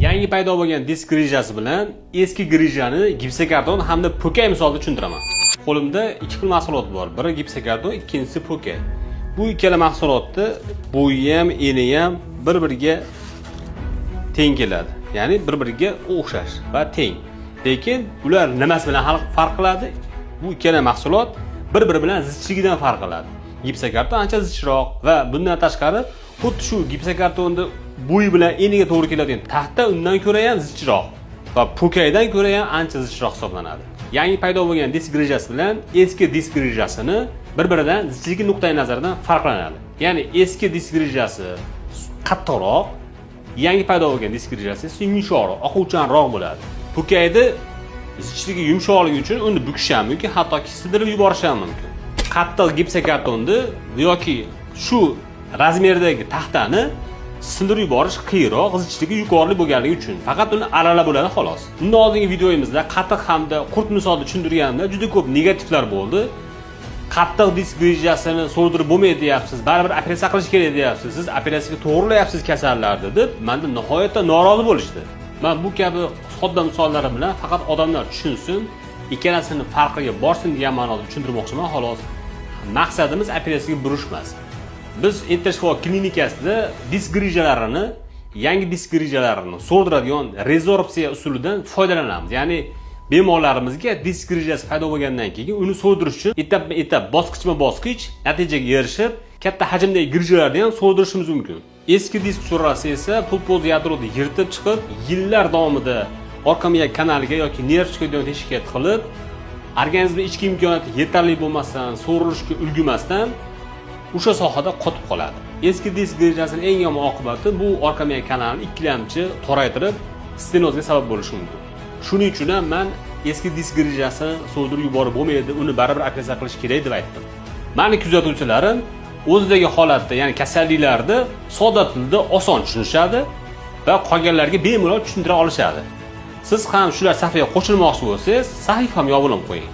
Yangi paydo bo'lgan disk grijasi bilan eski grijani gipsokarton hamda po'ka misolida tushuntiraman. Qo'limda ikki xil mahsulot bor. Biri gipsokarton, ikkinchisi po'ka. Bu ikkala mahsulotni bo'yi ham, eni ham bir-biriga teng keladi. Ya'ni bir-biriga o'xshash va teng. Lekin ular nimasi bilan farq qiladi? Bu ikkala mahsulot bir-biri bilan zichligidan farq qiladi. Gipsokarton ancha zichroq va bundan tashqari xuddi shu gipsokartonni bo'yi bilan eniga to'g'ri keladigan taxta undan ko'ra ham zichroq va po'kaydan ko'ra ham ancha zichroq hisoblanadi. Yangi paydo bo'lgan disk grijasi bilan eski disk grijasini bir-biridan zichligi nuqtai nazaridan farqlanadi. Ya'ni eski disk grijasi qattiqroq, yangi paydo bo'lgan disk grijasi esa yumshoqroq, oquvchanroq bo'ladi. Po'kayda zichligi yumshoqligi uchun uni bukish ham mumkin, hattoki sidirib yuborish ham mumkin. Qattiq gipsokartonni yoki shu razmerdagi taxtani sindirib yuborish qiyinroq, zichligi yuqori bo'lganligi uchun faqat uni aralab bo'ladi xolos. Bundan oldingi videoyimizda qattiq hamda qurt misolida tushuntirganimda juda ko'p negativlar bo'ldi. Qattiq disk grijasini so'ldirib bo'lmaydi deyapsiz, baribir operatsiya qilish kerak deyapsiz, siz operatsiyaga to'g'rilayapsiz kasallarni deb mendan nihoyatda norozi bo'lishdi. Men bu kabi sodda misollar bilan faqat odamlar tushunsin, ikkalasining farqiga borsin degan ma'noda tushuntirmoqchiman xolos. Maqsadimiz operatsiyaga burish emas. Biz Intershifo klinikasida disk grijalarini, yangi disk grijalarini so'ldiradigan rezorpsiya usulidan foydalanamiz. Ya'ni bemorlarimizga disk grijasi paydo bo'lgandan keyin uni so'ldirish uchun etap-etap, bosqichma-bosqich natijaga erishib, katta hajmdagi grijalarni ham so'ldirishimiz mumkin. Eski disk surasi esa pulpoz yadroni yirtib chiqib, yillar davomida orqa miya kanaliga yoki nerv chiqadigan teshikka tiqilib, organizmda ichki imkoniyati yetarli bo'lmasdan, so'rilishga ulgurmasdan o'sha sohada qotib qoladi. Eski disk grijasining eng yomon oqibati bu orqa miya kanalini ikkilamchi toraytirib, stenozga sabab bo'lishi mumkin. Shuning uchun ham men eski disk grijasini so'ldirib yuborib bo'lmaydi, uni baribir operatsiya qilish kerak deb aytdim. Meni kuzatuvchilarim o'zidagi holatda, ya'ni kasalliklarni sodda tilda oson tushunishadi va qolganlarga bemalol tushuntira olishadi. Siz ham shular safiga qo'shilmoqchi bo'lsangiz, sahifamga obuna bo'lib qo'ying.